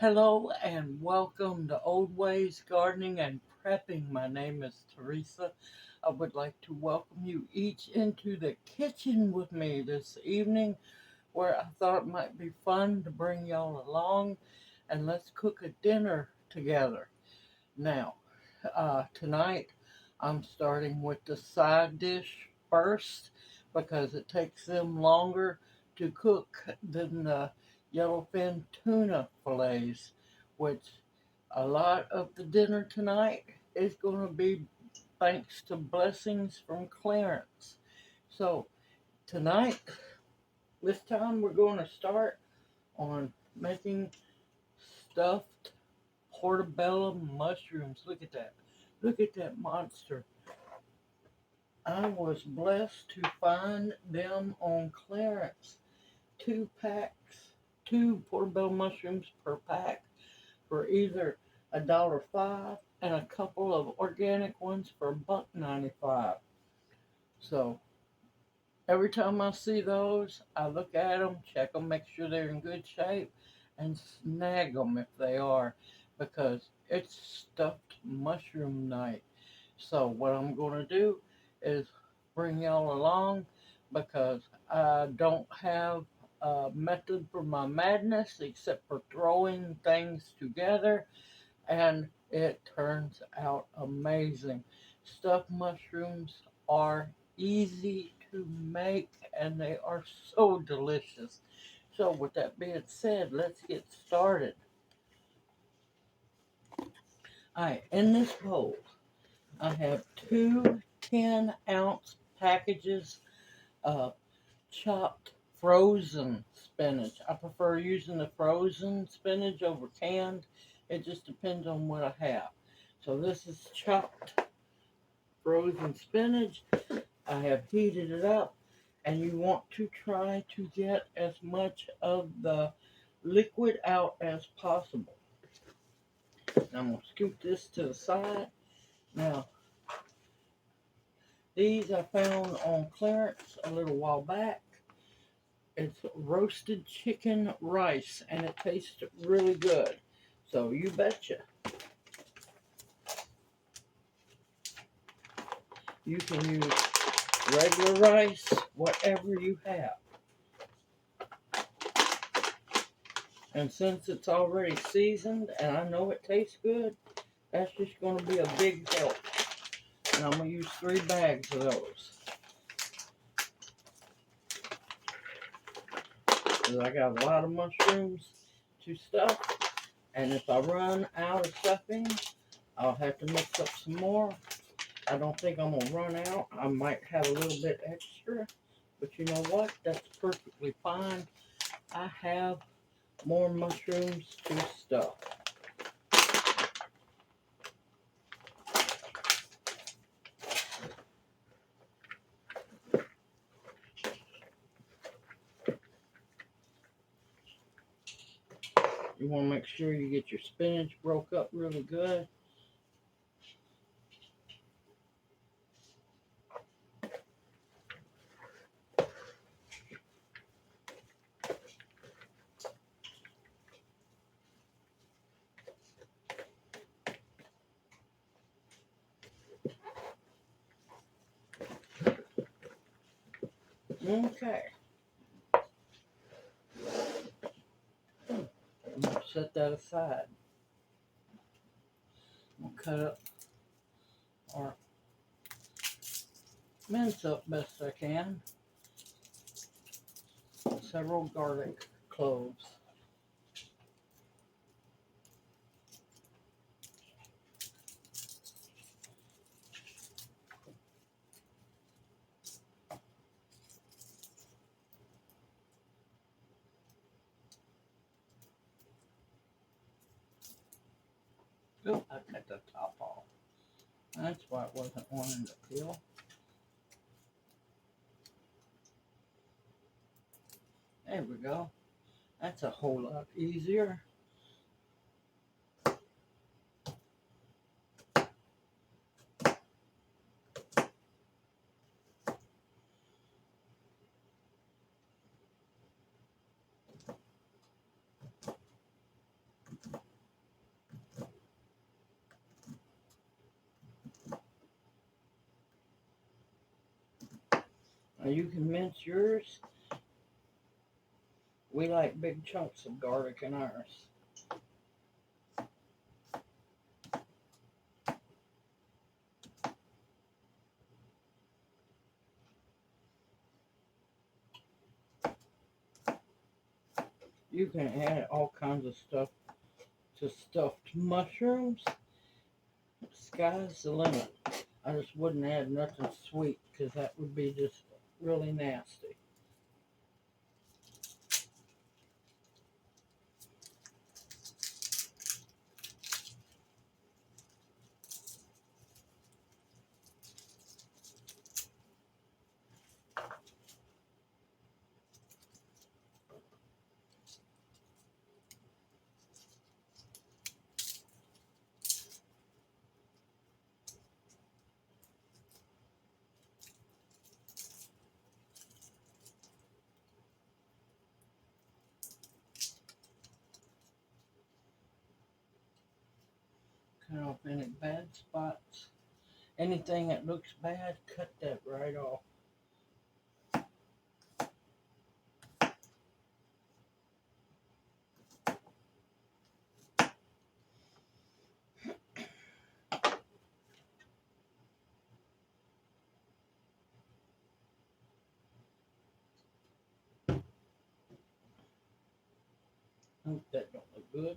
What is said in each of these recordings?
Hello and welcome to Old Ways Gardening and Prepping. My name is Teresa. I would like to welcome you each into the kitchen with me this evening where I thought it might be fun to bring y'all along and let's cook a dinner together. Now, tonight I'm starting with the side dish first because it takes them longer to cook than the yellowfin tuna fillets, which a lot of the dinner tonight is going to be thanks to blessings from Clarence. So, tonight, this time we're going to start on making stuffed portobello mushrooms. Look at that. Look at that monster. I was blessed to find them on clearance. Two packs, two portobello mushrooms per pack for either $1.05 and a couple of organic ones for $1.95. So every time I see those, I look at them, check them, make sure they're in good shape, and snag them if they are, because it's stuffed mushroom night. So what I'm going to do is bring y'all along because I don't have a method for my madness except for throwing things together, and it turns out amazing. Stuffed mushrooms are easy to make and they are so delicious. So with that being said, let's get started. Alright, in this bowl I have two 10-ounce packages of chopped frozen spinach. I prefer using the frozen spinach over canned. It just depends on what I have. So this is chopped frozen spinach. I have heated it up, and you want to try to get as much of the liquid out as possible. Now I'm going to scoop this to the side. Now, these I found on clearance a little while back. It's roasted chicken rice, and it tastes really good. So you betcha. You can use regular rice, whatever you have. And since it's already seasoned and I know it tastes good, that's just going to be a big help. And I'm going to use 3 bags of those. Because I got a lot of mushrooms to stuff. And if I run out of stuffing, I'll have to mix up some more. I don't think I'm going to run out. I might have a little bit extra. But you know what? That's perfectly fine. I have more mushrooms to stuff. You want to make sure you get your spinach broke up really good. Okay. I'm going to set that aside. I'm going to cut up or mince up best I can several garlic cloves. Oh, I cut the top off. That's why it wasn't wanting to peel. There we go. That's a whole lot easier. Now you can mince yours. We like big chunks of garlic in ours. You can add all kinds of stuff to stuffed mushrooms. Sky's the limit. I just wouldn't add nothing sweet because that would be just really nasty. Cut off any bad spots. Anything that looks bad, cut that right off. Hope that don't look good.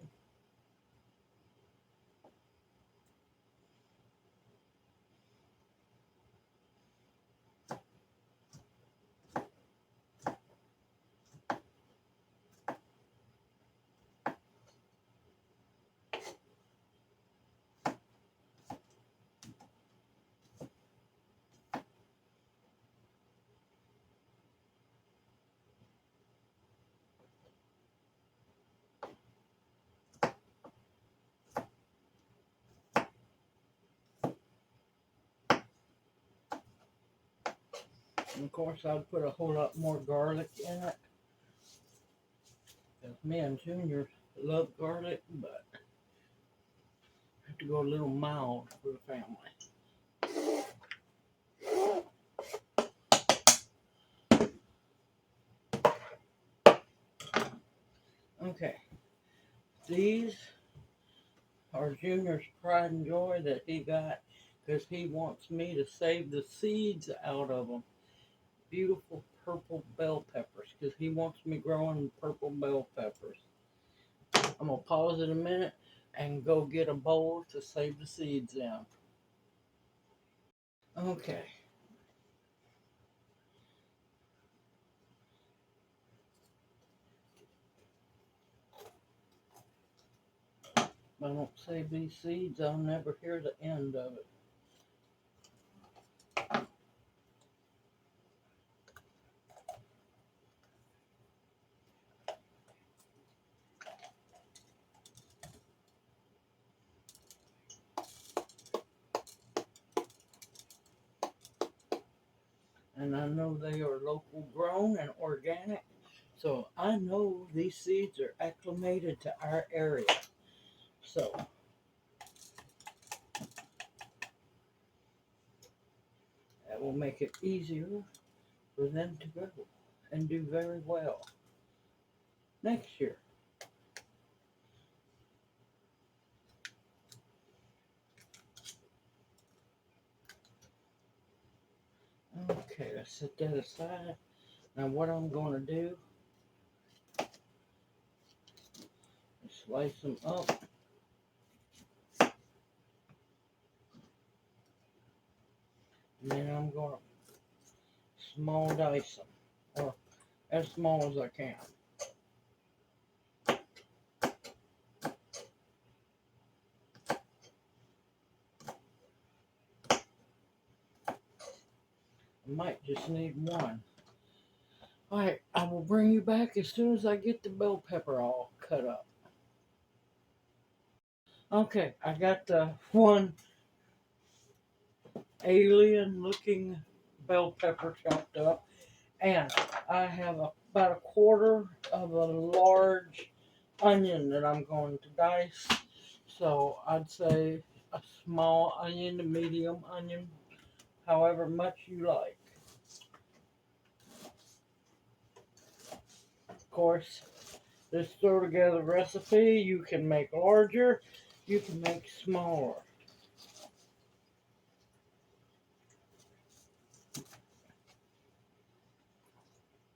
And of course, I'd put a whole lot more garlic in it. Because me and Junior love garlic, but I have to go a little mild for the family. Okay, these are Junior's pride and joy that he got because he wants me to save the seeds out of them. Beautiful purple bell peppers because he wants me growing purple bell peppers. I'm going to pause it a minute and go get a bowl to save the seeds in. Okay. If I don't save these seeds, I'll never hear the end of it. And I know they are local grown and organic, so I know these seeds are acclimated to our area. So that will make it easier for them to grow and do very well next year. Okay, let's set that aside. Now what I'm going to do is slice them up. And then I'm going to small dice them, or as small as I can. I might just need one. Alright, I will bring you back as soon as I get the bell pepper all cut up. Okay, I got the one alien looking bell pepper chopped up, and I have about a quarter of a large onion that I'm going to dice. So I'd say a small onion to medium onion, however much you like. course, this throw together recipe, you can make larger, you can make smaller.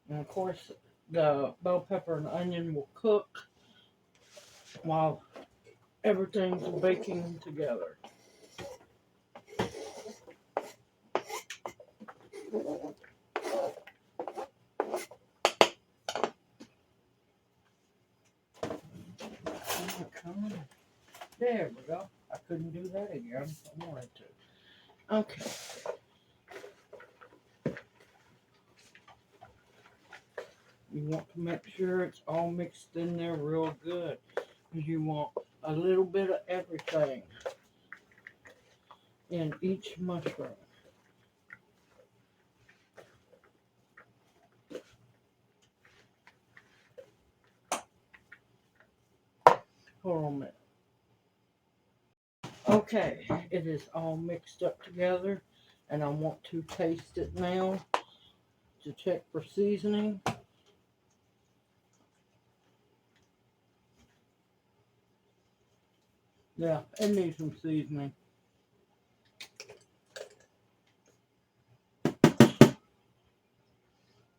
And of course, the bell pepper and onion will cook while everything's baking together. There we go. I couldn't do that again. I wanted to. Okay. You want to make sure it's all mixed in there real good. You want a little bit of everything in each mushroom. Hold on a minute. Okay, it is all mixed up together, and I want to taste it now to check for seasoning. Yeah, it needs some seasoning.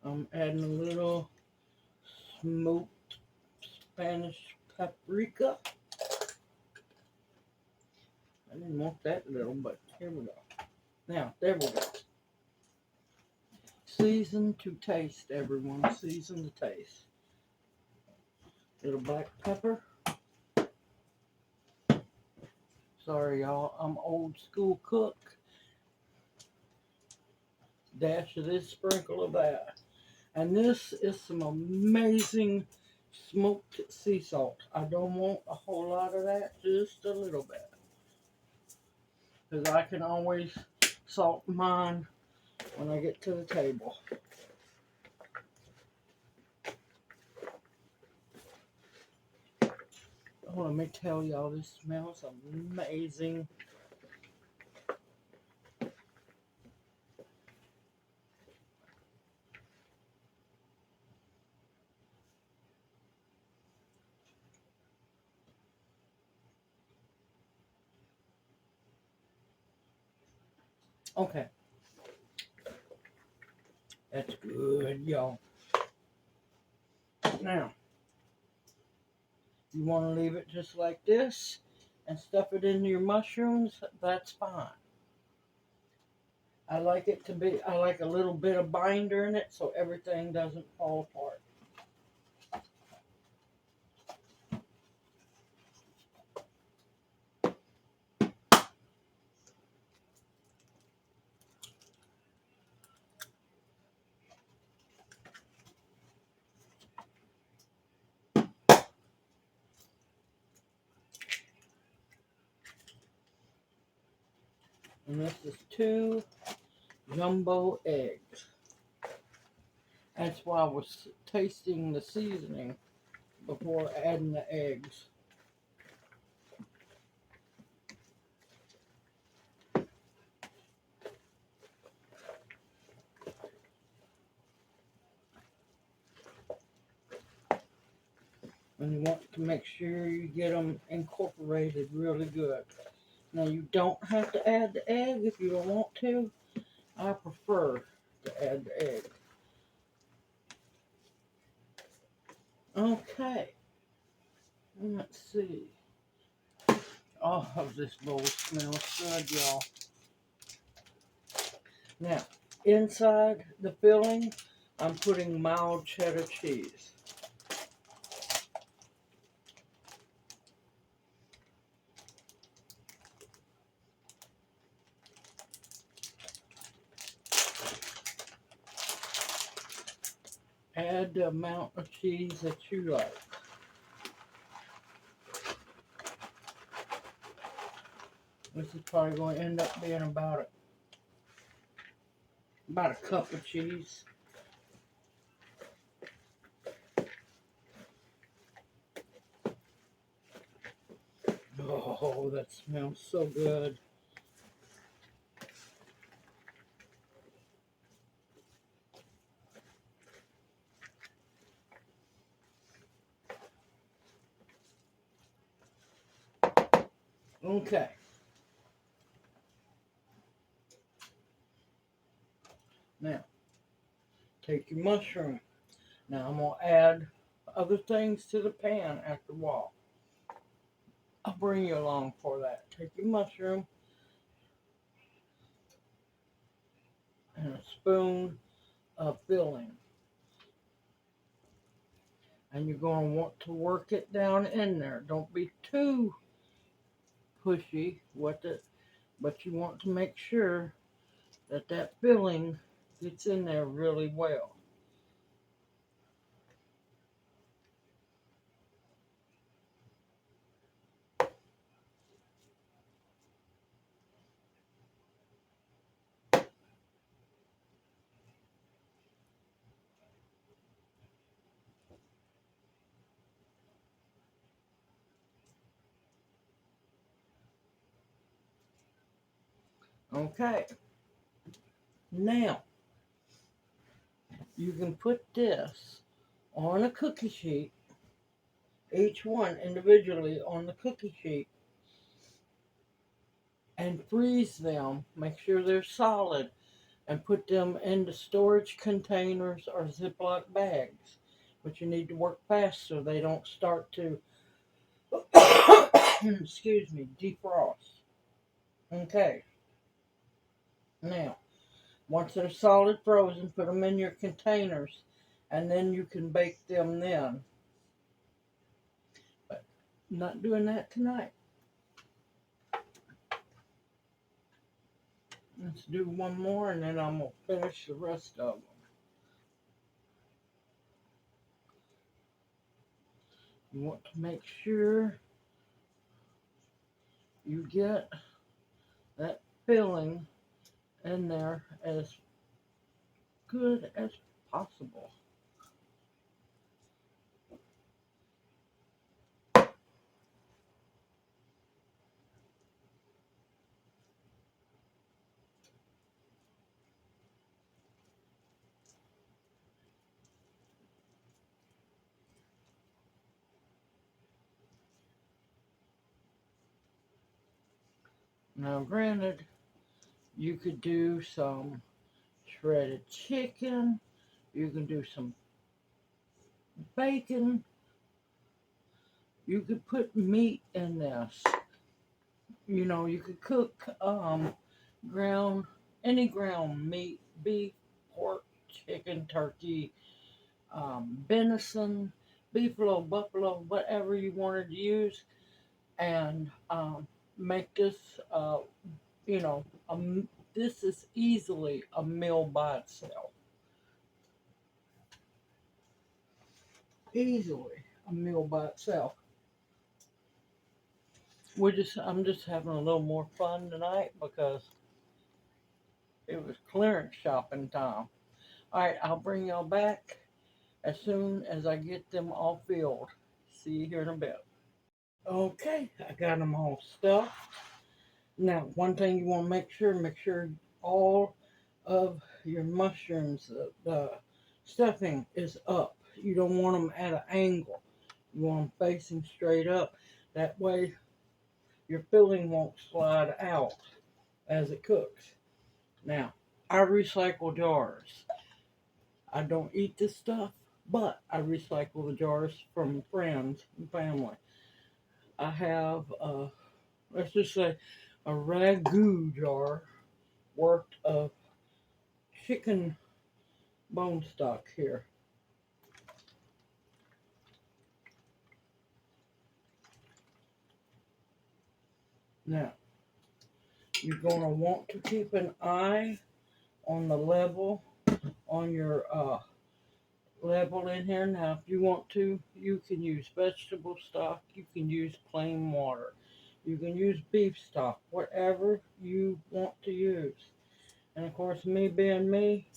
I'm adding a little smoked Spanish paprika. I didn't want that little, but here we go. Now, there we go. Season to taste, everyone. Season to taste. Little black pepper. Sorry, y'all. I'm old school cook. Dash of this, sprinkle of that. And this is some amazing smoked sea salt. I don't want a whole lot of that, just a little bit. Because I can always salt mine when I get to the table. Oh, let me tell y'all, this smells amazing. Okay. That's good, y'all. Now, you want to leave it just like this and stuff it into your mushrooms, that's fine. I like it to be, I like a little bit of binder in it so everything doesn't fall apart. And this is 2 jumbo eggs. That's why I was tasting the seasoning before adding the eggs. And you want to make sure you get them incorporated really good. Now you don't have to add the egg if you don't want to. I prefer to add the egg. Okay. Let's see. Oh, this bowl smells good, y'all. Now, inside the filling, I'm putting mild cheddar cheese. Add the amount of cheese that you like. This is probably going to end up being about a cup of cheese. Oh, that smells so good. Okay. Now, take your mushroom. Now I'm going to add other things to the pan after a while. I'll bring you along for that. Take your mushroom and a spoon of filling. And you're going to want to work it down in there. Don't be too pushy with it, but you want to make sure that that filling gets in there really well. Okay. Now, you can put this on a cookie sheet, each one individually on the cookie sheet, and freeze them. Make sure they're solid and put them into storage containers or Ziploc bags. But you need to work fast so they don't start to, excuse me, defrost. Okay. Now, once they're solid frozen, put them in your containers and then you can bake them then. But I'm not doing that tonight. Let's do one more and then I'm going to finish the rest of them. You want to make sure you get that filling in there as good as possible. Now, granted, you could do some shredded chicken, you can do some bacon, you could put meat in this. You know, you could cook ground any ground meat, beef, pork, chicken, turkey, venison, beefalo, buffalo, whatever you wanted to use, and make this, you know, this is easily a meal by itself. Easily a meal by itself. I'm just having a little more fun tonight because it was clearance shopping time. All right, I'll bring y'all back as soon as I get them all filled. See you here in a bit. Okay, I got them all stuffed. Now, one thing you want to make sure all of your mushrooms, the stuffing is up. You don't want them at an angle. You want them facing straight up. That way, your filling won't slide out as it cooks. Now, I recycle jars. I don't eat this stuff, but I recycle the jars from friends and family. I have, let's just say, a ragu jar worth of chicken bone stock here. Now, you're going to want to keep an eye on the level on your level in here. Now, if you want to, you can use vegetable stock, you can use plain water, you can use beef stock, whatever you want to use. And of course, me being me,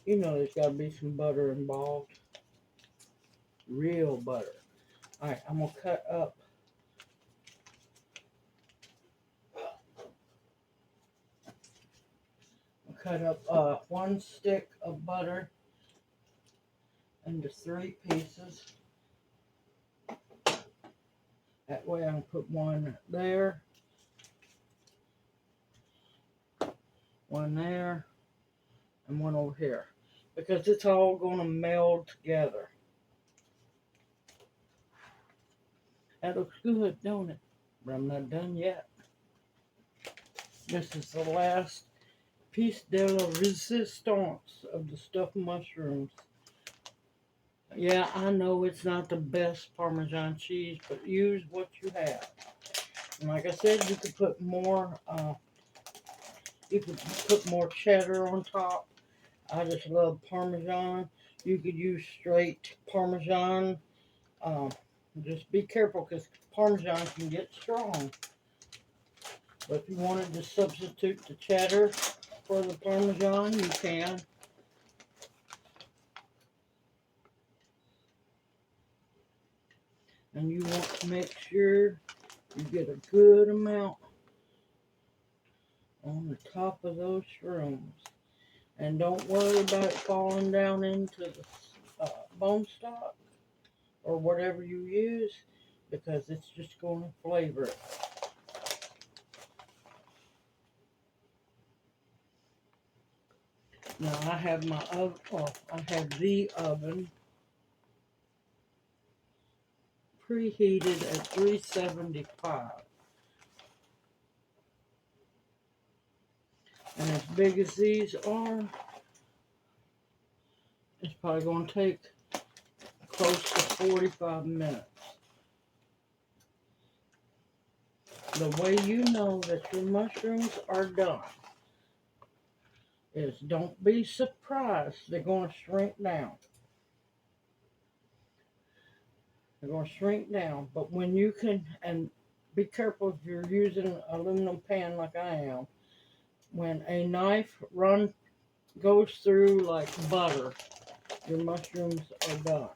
you know there's got to be some butter involved. Real butter. Alright, I'm going to cut up one stick of butter into 3 pieces. That way I can put one there, one there, and one over here. Because it's all going to meld together. That looks good, don't it? But I'm not done yet. This is the last piece de la resistance of the stuffed mushrooms. Yeah, I know it's not the best Parmesan cheese, but use what you have. And like I said, you could put more. You could put more cheddar on top. I just love Parmesan. You could use straight Parmesan. Um, just be careful because Parmesan can get strong. But if you wanted to substitute the cheddar for the Parmesan, you can. And you want to make sure you get a good amount on the top of those shrooms. And don't worry about it falling down into the bone stock or whatever you use, because it's just going to flavor it. Now I have my oven, I have the oven preheated at 375. And as big as these are, it's probably going to take close to 45 minutes. The way you know that your mushrooms are done is don't be surprised. They're going to shrink down. They're going to shrink down. But when you can, and be careful if you're using an aluminum pan like I am, when a knife goes through like butter, your mushrooms are done.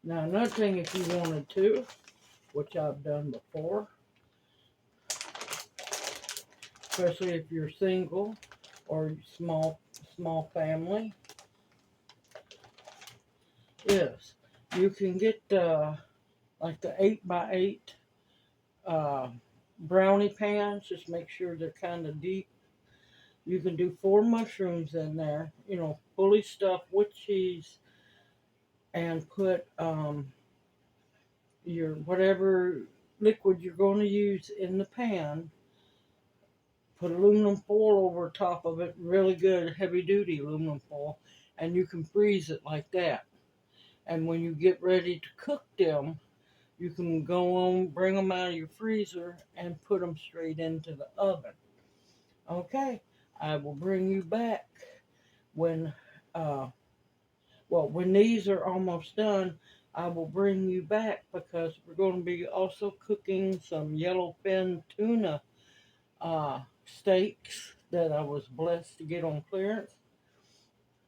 Now another thing, if you wanted to, which I've done before, especially if you're single or small family, is you can get like the 8x8 brownie pans. Just make sure they're kind of deep. You can do 4 mushrooms in there, fully stuffed with cheese, and put your whatever liquid you're going to use in the pan. Put aluminum foil over top of it, really good heavy duty aluminum foil, and you can freeze it like that. And when you get ready to cook them, you can go on, bring them out of your freezer and put them straight into the oven. Okay, I will bring you back when, when these are almost done. I will bring you back because we're going to be also cooking some yellowfin tuna steaks that I was blessed to get on clearance.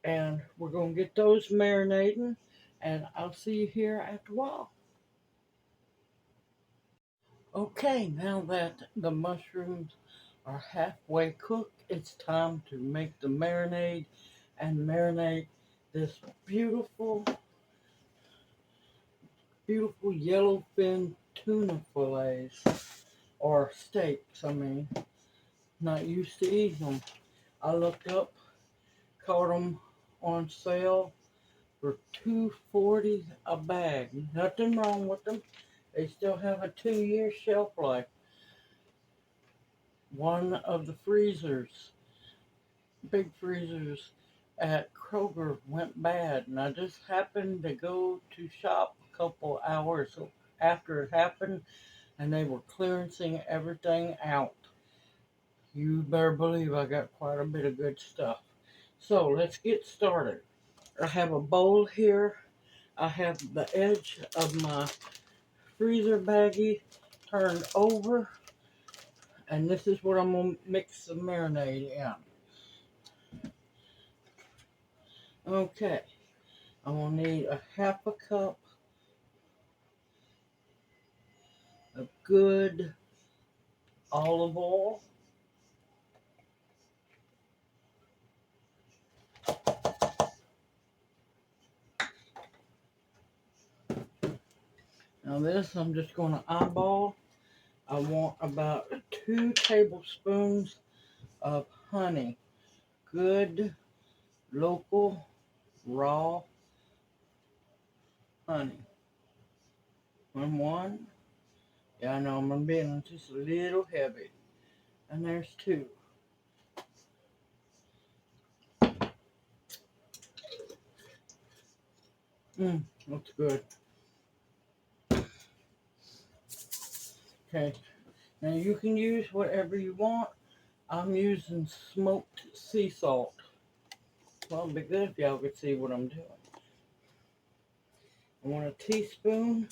And we're going to get those marinating, and I'll see you here after a while. Okay, now that the mushrooms are halfway cooked, it's time to make the marinade and marinate this beautiful, beautiful yellowfin tuna fillets, or steaks, I mean. Not used to eating them. I looked up, caught them on sale for $2.40 a bag. Nothing wrong with them. They still have a 2-year shelf life. One of the freezers, big freezers at Kroger, went bad, and I just happened to go to shop a couple hours after it happened, and they were clearancing everything out. You better believe I got quite a bit of good stuff. So let's get started. I have a bowl here. I have the edge of my freezer baggie turned over, and this is what I'm going to mix the marinade in. Okay, I'm going to need a half a cup of good olive oil. Now this I'm just going to eyeball. I want about 2 tablespoons of honey. Good local raw honey. One. Yeah, I know I'm being just a little heavy. And there's 2. That's good. Okay. Now you can use whatever you want. I'm using smoked sea salt. Well, it'd be good if y'all could see what I'm doing. I want a teaspoon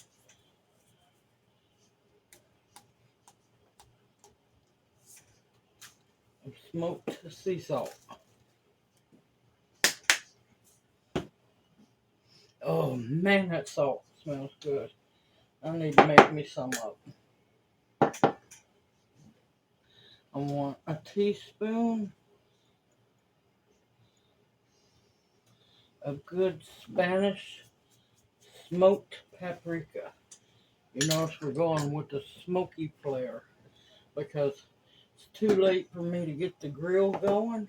of smoked sea salt. Oh man, that salt smells good. I need to make me some of it. I want a teaspoon of good Spanish smoked paprika. You notice we're going with the smoky flair because it's too late for me to get the grill going.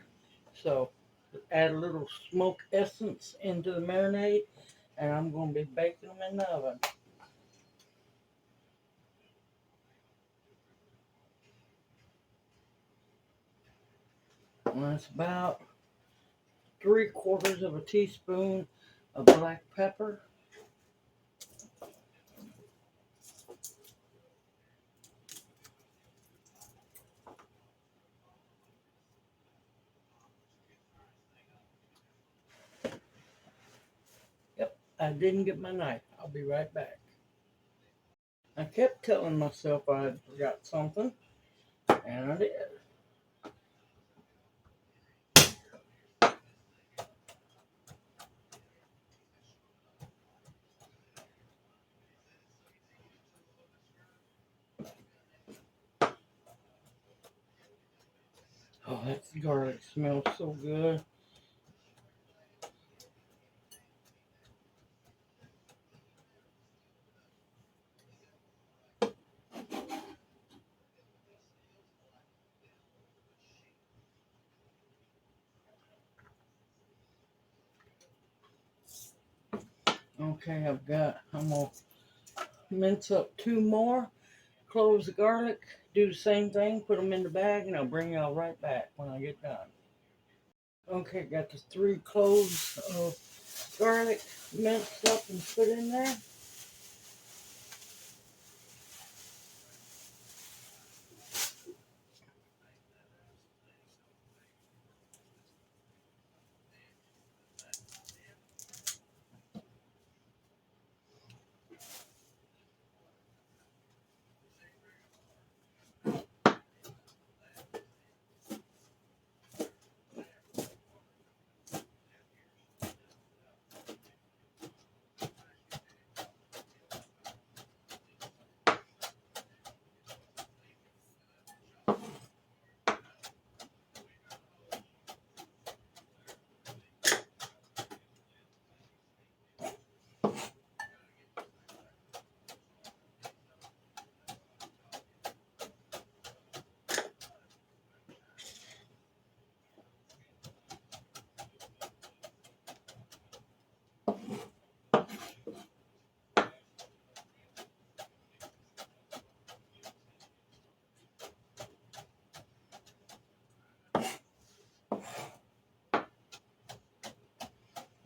So add a little smoke essence into the marinade, and I'm going to be baking them in the oven. And that's about 3/4 of a teaspoon of black pepper. Yep, I didn't get my knife. I'll be right back. I kept telling myself I had forgot something, and I did. Oh, that garlic smells so good. Okay, I'm going to mince up 2 more, close the garlic, do the same thing, put them in the bag, and I'll bring y'all right back when I get done. Okay, got the 3 cloves of garlic minced up and put in there.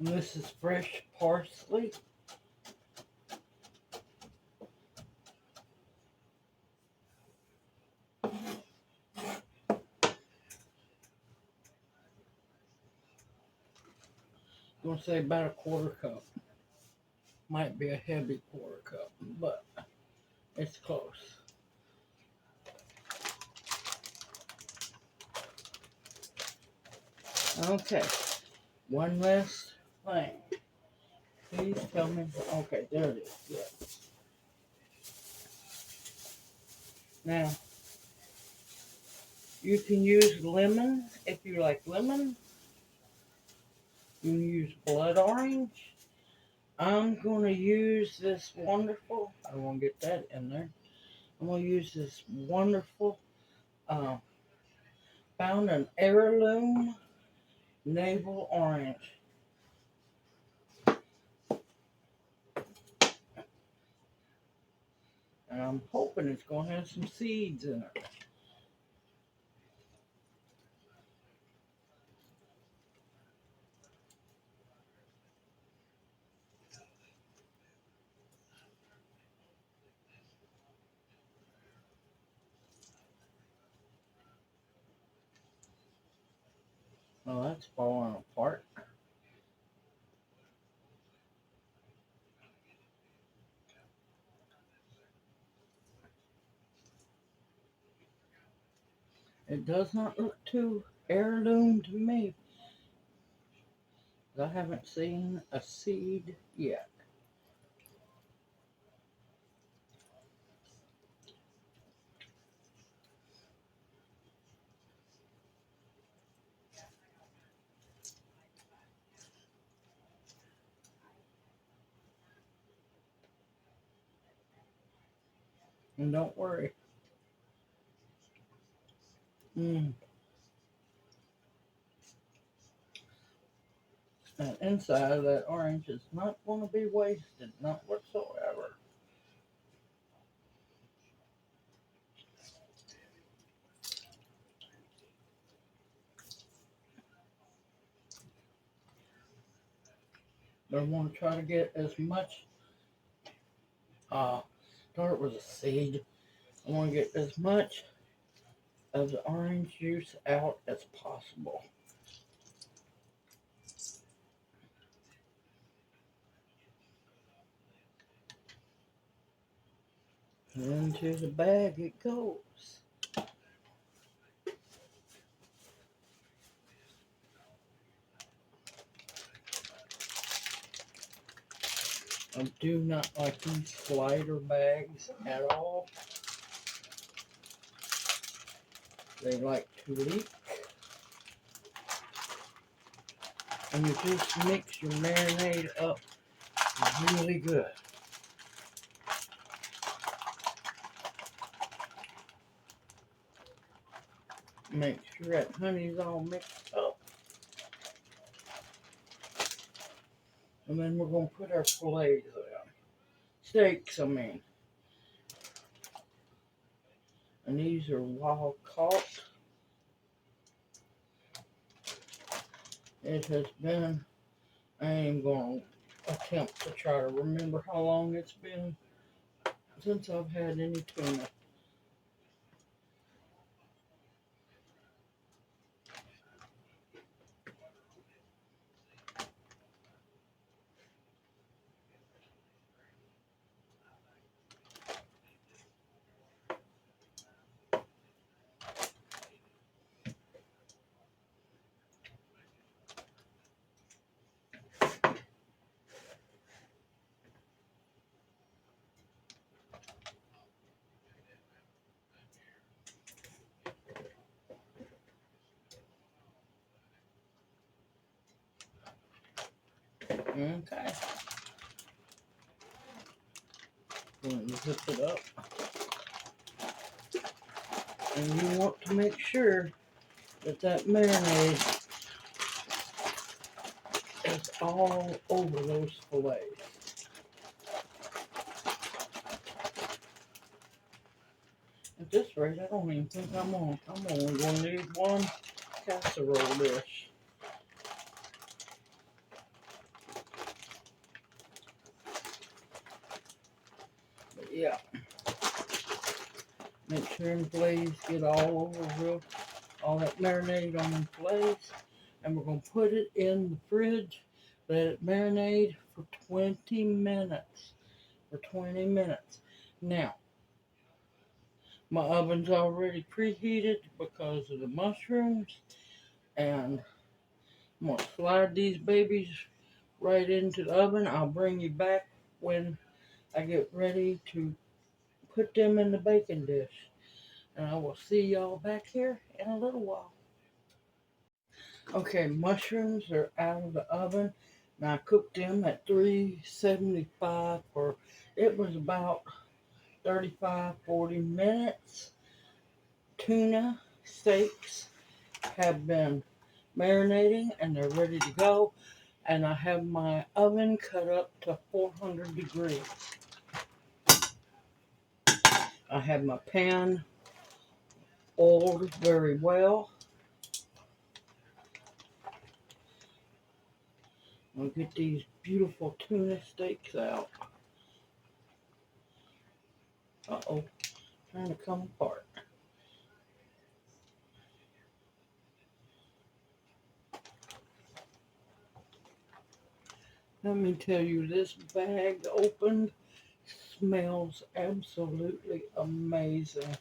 And this is fresh parsley. I'm going to say about a 1/4 cup. Might be a heavy 1/4 cup, but it's close. Okay, one last thing. Please tell me. Okay, there it is. Yeah. Now, you can use lemon if you like lemon. You can use blood orange. I'm going to use this wonderful, I don't want to get that in there. I'm going to use this wonderful, uh, found an heirloom navel orange. And I'm hoping it's going to have some seeds in it. Oh, that's falling apart. It does not look too heirloom to me. I haven't seen a seed yet. And don't worry. Mm. And inside of that orange is not going to be wasted, not whatsoever. But I want to try to get as much, start with a seed. I want to get as much of the orange juice out as possible. And into the bag it goes. I do not like these slider bags at all. They like to leak. And you just mix your marinade up really good. Make sure that honey's all mixed up. And then we're going to put our fillets in. Steaks, I mean. And these are wild caught. It has been, I ain't going to attempt to try to remember how long it's been since I've had any tuna. Okay. Going to zip it up. And you want to make sure that that marinade is all over those fillets. At this rate, I don't even think I'm only going to need one casserole dish. But yeah, make sure them fillets get all over real, all that marinade on them fillets. And we're going to put it in the fridge, let it marinate for 20 minutes. For 20 minutes. Now, my oven's already preheated because of the mushrooms, and I'm going to slide these babies right into the oven. I'll bring you back when I get ready to put them in the baking dish. And I will see y'all back here in a little while. Okay, mushrooms are out of the oven. And I cooked them at 375 for, it was about 35, 40 minutes. Tuna steaks have been marinating and they're ready to go. And I have my oven cut up to 400 degrees. I have my pan oiled very well. I'll get these beautiful tuna steaks out. Uh-oh, trying to come apart. Let me tell you, this bag opened smells absolutely amazing.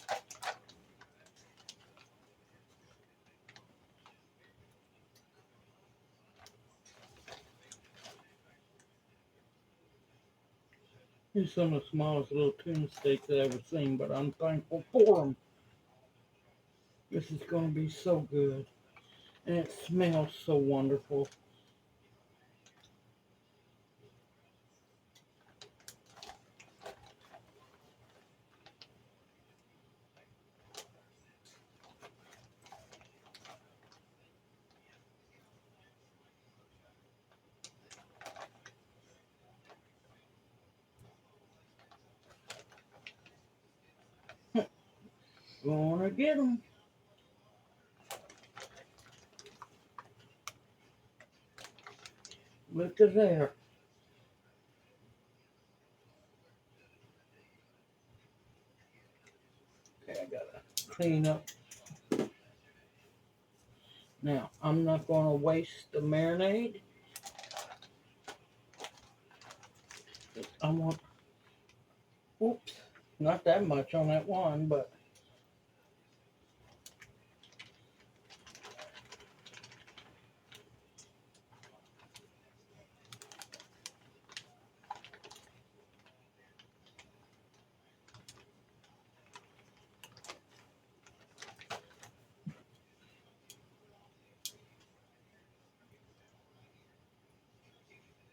These are some of the smallest little tuna steaks I've ever seen, but I'm thankful for them. This is going to be so good. And it smells so wonderful. Gonna get them. Look at there. Okay, I gotta clean up. Now, I'm not gonna waste the marinade. I want, oops, not that much on that one, but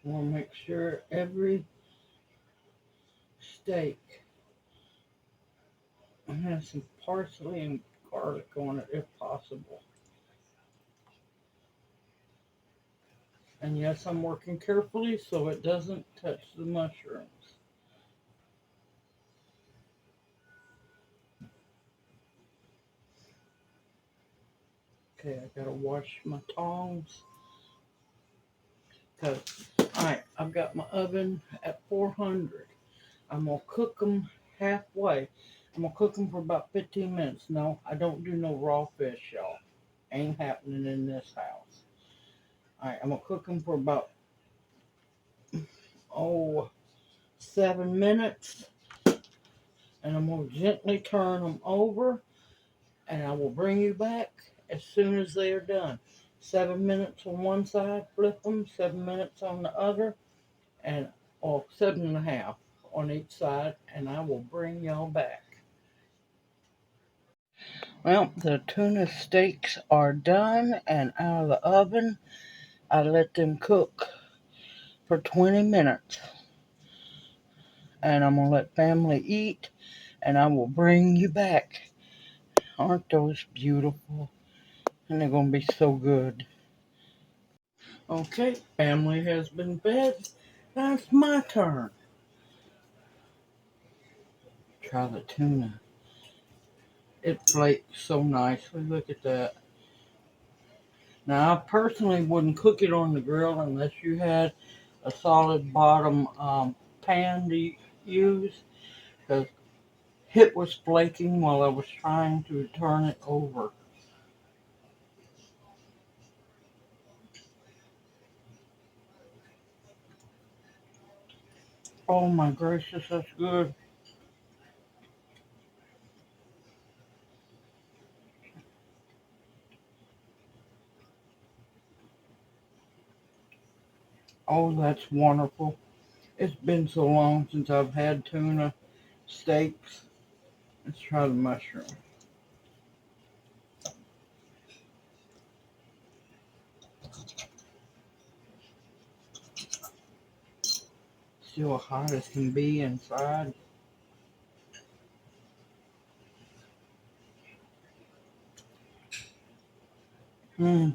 I want to make sure every steak has some parsley and garlic on it if possible. And yes, I'm working carefully so it doesn't touch the mushrooms. Okay, I gotta wash my tongs. Cause, alright, I've got my oven at 400. I'm gonna cook them halfway. I'm gonna cook them for about 15 minutes. No, I don't do no raw fish, y'all. Ain't happening in this house. Alright, I'm gonna cook them for about, 7 minutes. And I'm gonna gently turn them over. And I will bring you back as soon as they are done. 7 minutes on one side, flip them. 7 minutes on the other. And, or 7.5 on each side. And I will bring y'all back. Well, the tuna steaks are done and out of the oven. I let them cook for 20 minutes. And I'm going to let family eat and I will bring you back. Aren't those beautiful? And they're going to be so good. Okay, family has been fed. That's my turn. Try the tuna. It flakes so nicely. Look at that. Now, I personally wouldn't cook it on the grill unless you had a solid bottom pan to use, because it was flaking while I was trying to turn it over. Oh my gracious, that's good. Oh, that's wonderful. It's been so long since I've had tuna steaks. Let's try the mushroom. still hot as can be inside. Mm.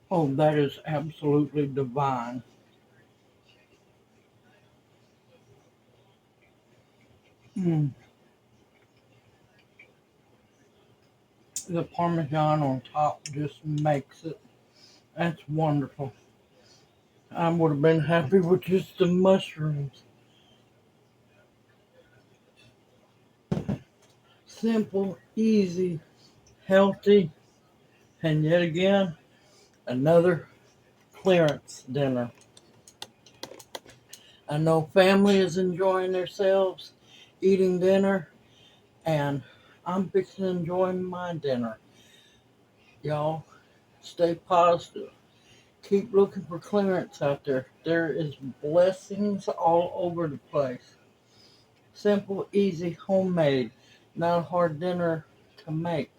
Oh, that is absolutely divine. Mm. The Parmesan on top just makes it. That's wonderful. I would have been happy with just the mushrooms. Simple, easy, healthy, and yet again, another clearance dinner. I know family is enjoying themselves, eating dinner, and I'm fixing to enjoy my dinner. Y'all, stay positive. Keep looking for clearance out there. There is blessings all over the place. Simple, easy, homemade, not a hard dinner to make.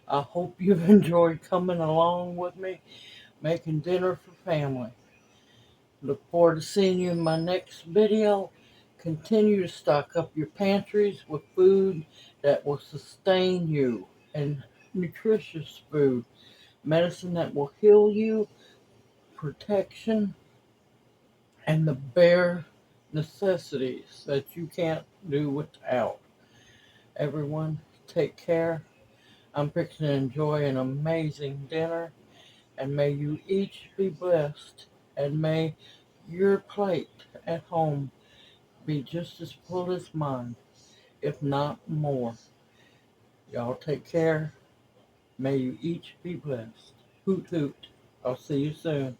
I hope you've enjoyed coming along with me, making dinner for family. Look forward to seeing you in my next video. Continue to stock up your pantries with food that will sustain you and nutritious food, medicine that will heal you, protection, and the bare necessities that you can't do without. Everyone, take care. I'm fixing to enjoy an amazing dinner, and may you each be blessed, and may your plate at home be just as full as mine, if not more. Y'all take care. May you each be blessed. Hoot hoot. I'll see you soon.